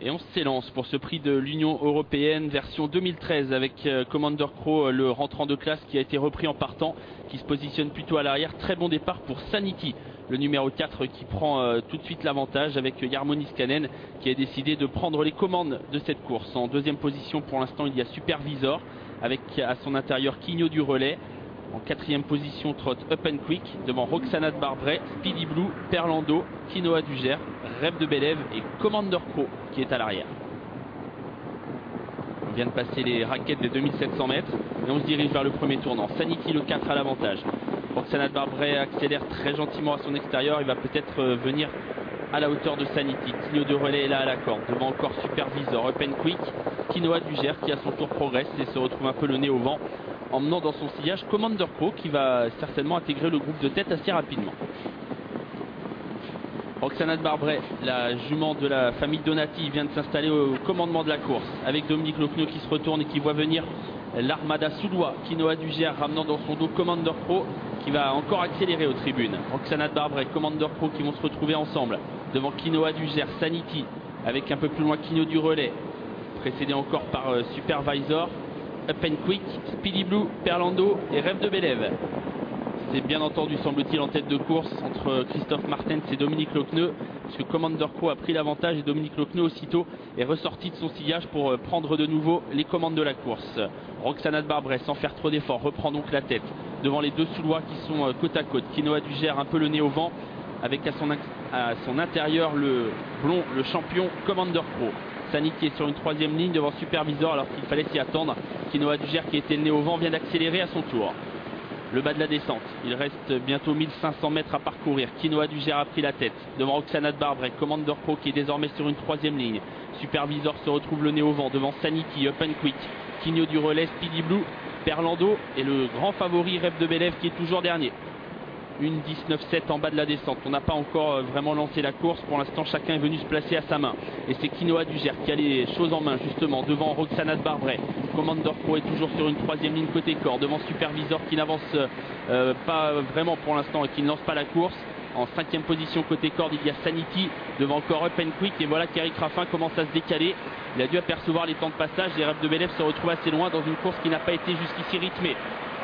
Et on s'élance pour ce prix de l'Union Européenne version 2013 avec Commander Crow, le rentrant de classe qui a été repris en partant, qui se positionne plutôt à l'arrière. Très bon départ pour Saniki, le numéro 4 qui prend tout de suite l'avantage avec Jarmo Niskanen qui a décidé de prendre les commandes de cette course. En deuxième position pour l'instant il y a Supervisor avec à son intérieur Quigno du relais. En quatrième position, trotte Up and Quick devant Roxana de Barbret, Speedy Blue, Perlando, Quinoa du Gers, Rêve de Bélève et Commander Crow qui est à l'arrière. On vient de passer les raquettes des 2700 mètres et on se dirige vers le premier tournant. Saniki le 4 à l'avantage. Roxana de Barbret accélère très gentiment à son extérieur. Il va peut-être venir à la hauteur de Saniki. Quigno de relais est là à la corde. Devant encore Supervisor, Up and Quick, Quinoa du Gers qui à son tour progresse et se retrouve un peu le nez au vent, emmenant dans son sillage Commander Crow qui va certainement intégrer le groupe de tête assez rapidement. Roxana de Barbret, la jument de la famille Donati, vient de s'installer au commandement de la course avec Dominique Lecneux qui se retourne et qui voit venir l'armada soudois. Quinoa du Gers ramenant dans son dos Commander Crow qui va encore accélérer aux tribunes. Roxana de Barbret, Commander Crow qui vont se retrouver ensemble devant Quinoa du Gers, Sanity avec un peu plus loin Quigno du relais, précédé encore par Supervisor, Up and Quick, Speedy Blue, Perlando et Rêve de Bélève. C'est bien entendu, semble-t-il, en tête de course entre Christophe Martens et Dominique Lecneux, puisque Commander Crow a pris l'avantage et Dominique Lecneux aussitôt est ressorti de son sillage pour prendre de nouveau les commandes de la course. Roxana de Barbret, sans faire trop d'efforts, reprend donc la tête devant les deux Soulois qui sont côte à côte. Quinoa du Gers un peu le nez au vent avec à son intérieur le blond, le champion Commander Crow. Saniki est sur une troisième ligne devant Supervisor alors qu'il fallait s'y attendre. Quinoa du Gers qui était le nez au vent vient d'accélérer à son tour. Le bas de la descente, il reste bientôt 1500 mètres à parcourir. Quinoa du Gers a pris la tête devant Roxana de Barbret, Commander Crow qui est désormais sur une troisième ligne. Supervisor se retrouve le nez au vent devant Saniki, Up and Quick, Quigno du relais, Speedy Blue, Perlando et le grand favori Rêve de Bélève qui est toujours dernier. Une 19-7 en bas de la descente. On n'a pas encore vraiment lancé la course. Pour l'instant, chacun est venu se placer à sa main. Et c'est Quinoa du Gers qui a les choses en main, justement, devant Roxana de Barbret. Commander Crow est toujours sur une troisième ligne côté corps, devant Supervisor qui n'avance pas vraiment pour l'instant et qui ne lance pas la course. En cinquième position côté corde, il y a Saniki devant encore Up and Quick. Et voilà qu'Eric Raffin commence à se décaler. Il a dû apercevoir les temps de passage. Les Rêves de Bélève se retrouvent assez loin dans une course qui n'a pas été jusqu'ici rythmée.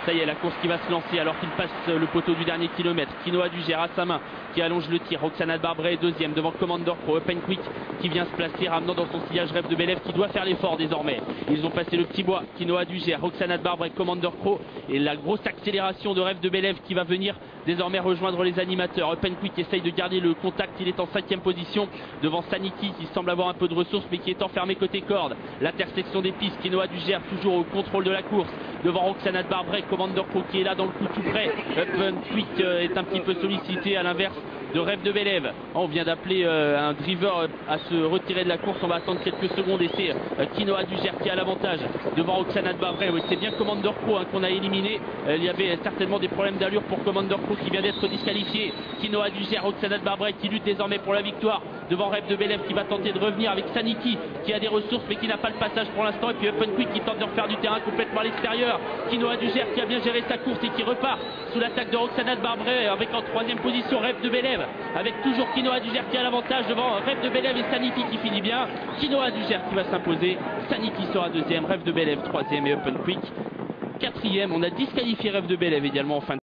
Ça y est, la course qui va se lancer alors qu'il passe le poteau du dernier kilomètre. Quinoa du Gers à sa main qui allonge le tir. Roxana de Barbret est deuxième devant Commander Crow. Up and Quick qui vient se placer, ramenant dans son sillage Rêve de Bélève qui doit faire l'effort désormais. Ils ont passé le petit bois. Quinoa du Gers, Roxana de Barbret, Commander Crow et la grosse accélération de Rêve de Bélève qui va venir désormais rejoindre les animateurs. Up and Quick essaye de garder le contact. Il est en cinquième position devant Saniki qui semble avoir un peu de ressources mais qui est enfermé côté corde. L'intersection des pistes. Quinoa du Gers toujours au contrôle de la course devant Roxana de Barbret, Commander Crow qui est là dans le coup tout près. Up and Quick est un petit peu sollicité à l'inverse de Rêve de Bélève. On vient d'appeler un driver à se retirer de la course. On va attendre quelques secondes et c'est Quinoa du Gers qui a l'avantage devant Roxana de Barbret. Oui, c'est bien Commander Crow qu'on a éliminé. Il y avait certainement des problèmes d'allure pour Commander Crow qui vient d'être disqualifié. Quinoa du Gers, Roxana de Barbret qui lutte désormais pour la victoire devant Rêve de Bélève qui va tenter de revenir avec Saniki qui a des ressources mais qui n'a pas le passage pour l'instant. Et puis Up and Quick qui tente de refaire du terrain complètement à l'extérieur. Quinoa du Gers qui a bien géré sa course et qui repart sous l'attaque de Roxana de Barbret avec en troisième position Rêve de Bélève avec toujours Quinoa du Gers qui a l'avantage devant Rêve de Bélève et Saniki qui finit bien. Quinoa du Gers qui va s'imposer. Saniki sera deuxième, Rêve de Bélève troisième et Up and Quick quatrième. On a disqualifié Rêve de Bélève également en fin de